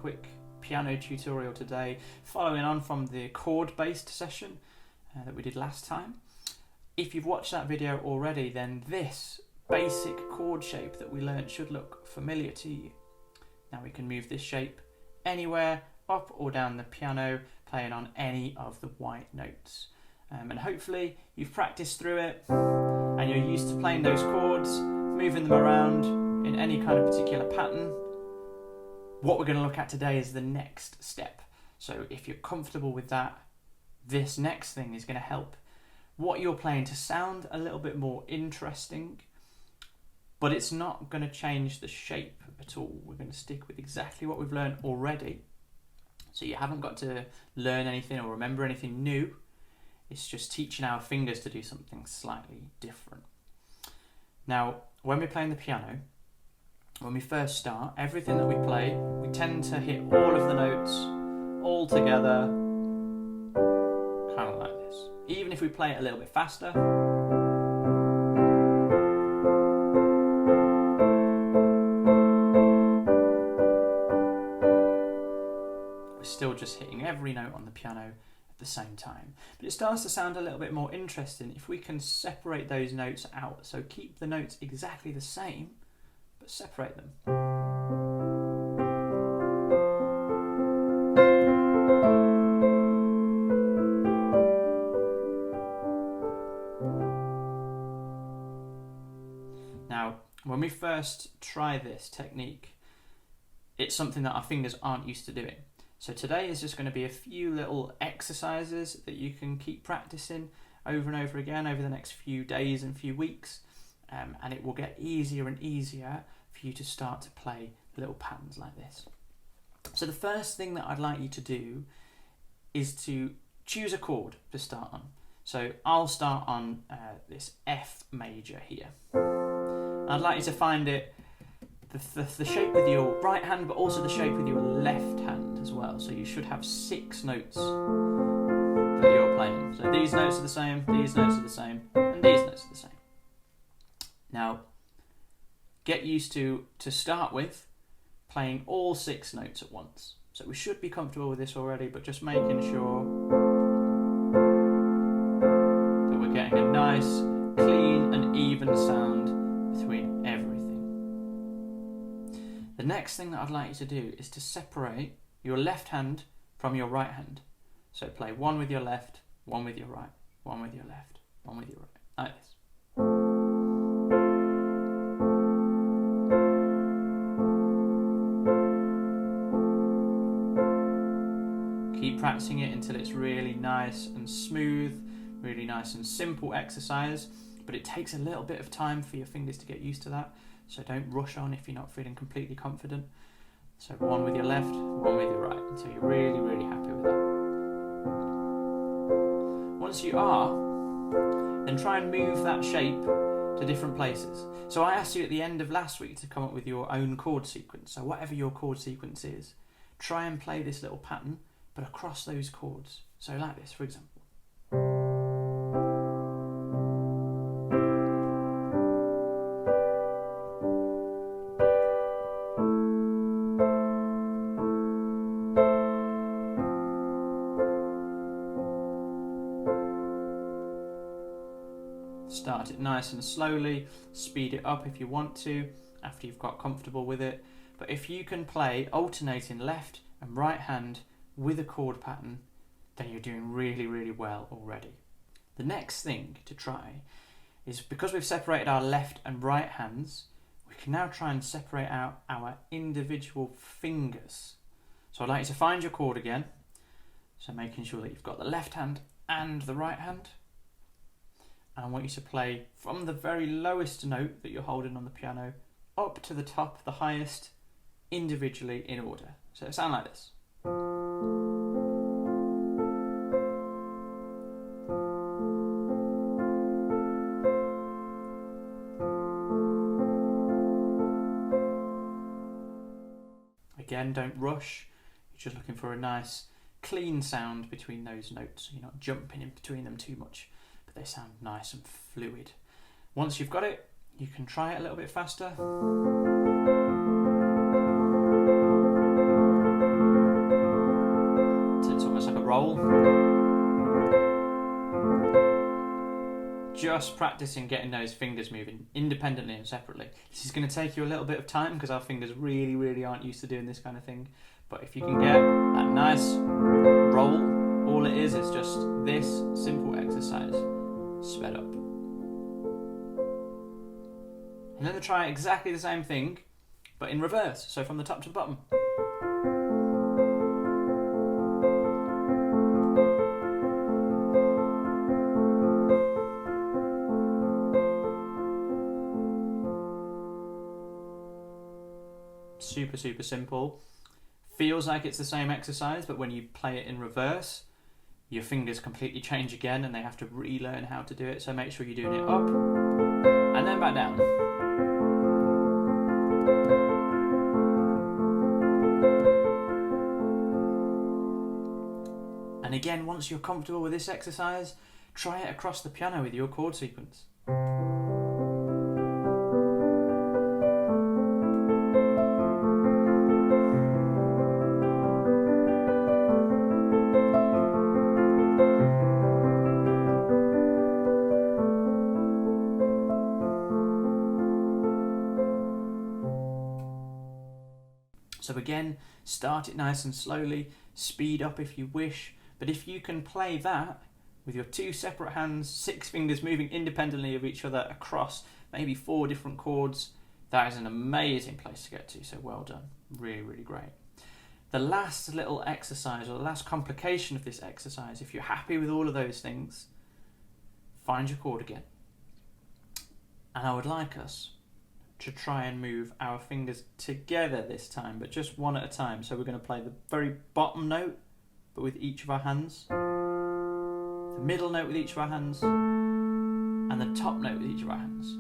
quick piano tutorial today, following on from the chord-based session that we did last time. If you've watched that video already, then this basic chord shape that we learned should look familiar to you. Now we can move this shape anywhere, up or down the piano, playing on any of the white notes. And hopefully you've practiced through it and you're used to playing those chords, moving them around in any kind of particular pattern. What we're going to look at today is the next step. So if you're comfortable with that, this next thing is going to help what you're playing to sound a little bit more interesting, but it's not going to change the shape at all. We're going to stick with exactly what we've learned already. So you haven't got to learn anything or remember anything new. It's just teaching our fingers to do something slightly different. Now, when we're playing the piano, when we first start, everything that we play, we tend to hit all of the notes all together, kind of like this. Even if we play it a little bit faster, we're still just hitting every note on the piano at the same time. But it starts to sound a little bit more interesting if we can separate those notes out. So keep the notes exactly the same, but separate them. Now, when we first try this technique, it's something that our fingers aren't used to doing. So today is just going to be a few little exercises that you can keep practicing over and over again over the next few days and few weeks. And it will get easier and easier for you to start to play little patterns like this. So the first thing that I'd like you to do is to choose a chord to start on. So I'll start on this F major here. I'd like you to find it the shape with your right hand, but also the shape with your left hand as well. So you should have 6 notes that you're playing. So these notes are the same, these notes are the same, and these notes are the same. Now, get used to start with, playing all 6 notes at once. So we should be comfortable with this already, but just making sure that we're getting a nice, clean and even sound between everything. The next thing that I'd like you to do is to separate your left hand from your right hand. So play one with your left, one with your right, one with your left, one with your right, like this. Keep practicing it until it's really nice and smooth, really nice and simple exercise, but it takes a little bit of time for your fingers to get used to that, so don't rush on if you're not feeling completely confident. So one with your left, one with your right, until you're really, really happy with that. Once you are, then try and move that shape to different places. So I asked you at the end of last week to come up with your own chord sequence. So whatever your chord sequence is, try and play this little pattern, but across those chords. So like this, for example. Start it nice and slowly, speed it up if you want to, after you've got comfortable with it. But if you can play alternating left and right hand with a chord pattern, then you're doing really, really well already. The next thing to try is, because we've separated our left and right hands, we can now try and separate out our individual fingers. So I'd like you to find your chord again, so making sure that you've got the left hand and the right hand. And I want you to play from the very lowest note that you're holding on the piano up to the top, the highest, individually in order. So it sounds like this. Again, don't rush. You're just looking for a nice, clean sound between those notes. So you're not jumping in between them too much, but they sound nice and fluid. Once you've got it, you can try it a little bit faster. roll. Just practicing getting those fingers moving independently and separately. This is going to take you a little bit of time because our fingers really aren't used to doing this kind of thing. But if you can get that nice roll, all it is just this simple exercise sped up. And then try exactly the same thing, but in reverse, so from the top to the bottom. Super simple. Feels like it's the same exercise, but when you play it in reverse, your fingers completely change again and they have to relearn how to do it. So make sure you're doing it up and then back down. And again, once you're comfortable with this exercise, try it across the piano with your chord sequence. So again, start it nice and slowly, speed up if you wish, but if you can play that with your two separate hands, 6 fingers moving independently of each other across maybe 4 different chords, that is an amazing place to get to, so well done. Really great. The last little exercise, or the last complication of this exercise, if you're happy with all of those things, find your chord again. And I would like us to try and move our fingers together this time, but just one at a time. So we're going to play the very bottom note, but with each of our hands, the middle note with each of our hands, and the top note with each of our hands.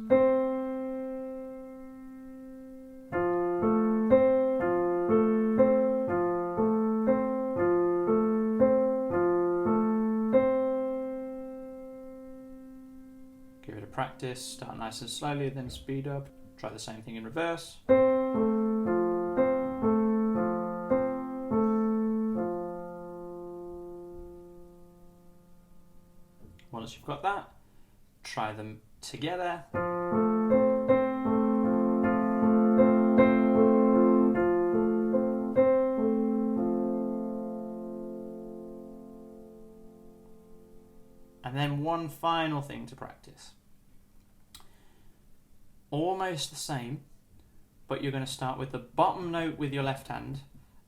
Give it a practice, start nice and slowly, then speed up. Try the same thing in reverse. Once you've got that, try them together. And then one final thing to practice. Almost the same, but you're going to start with the bottom note with your left hand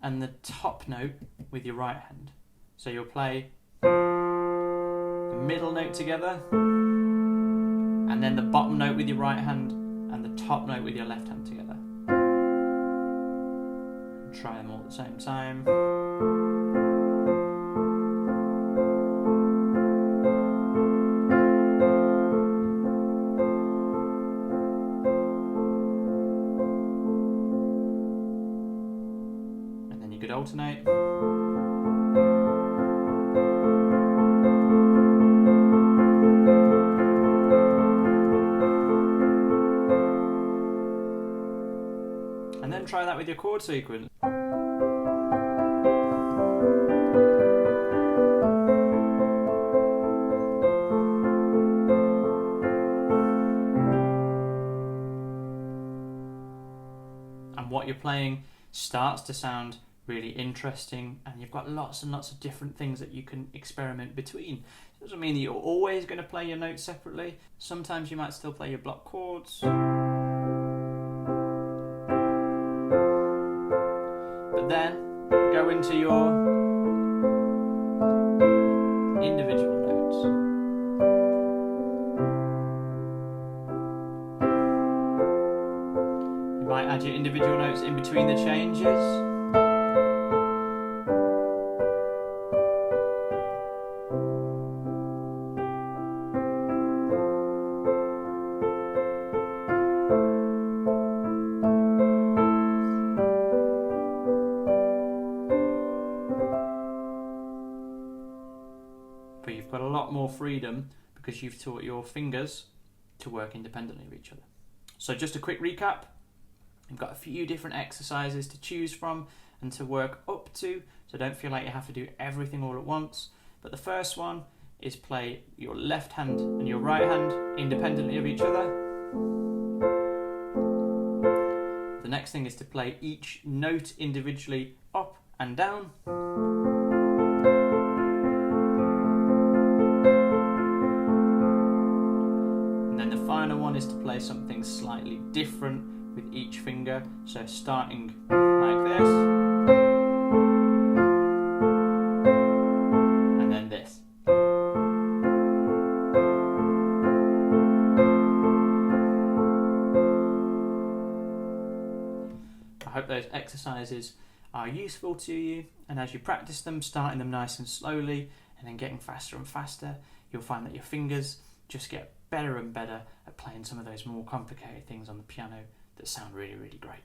and the top note with your right hand. So you'll play the middle note together, and then the bottom note with your right hand and the top note with your left hand together. Try them all at the same time. Could alternate. And then try that with your chord sequence. And what you're playing starts to sound really interesting, and you've got lots and lots of different things that you can experiment between. It doesn't mean that you're always going to play your notes separately. Sometimes you might still play your block chords, but then go into your individual notes. You might add your individual notes in between the changes. But you've got a lot more freedom because you've taught your fingers to work independently of each other. So just a quick recap. You've got a few different exercises to choose from, and to work up to, so don't feel like you have to do everything all at once. But the first one is play your left hand and your right hand independently of each other. The next thing is to play each note individually up and down. And then the final one is to play something slightly different with each finger, so starting like this, and then this. I hope those exercises are useful to you, and as you practice them, starting them nice and slowly and then getting faster and faster, you'll find that your fingers just get better and better at playing some of those more complicated things on the piano that sound really, really great.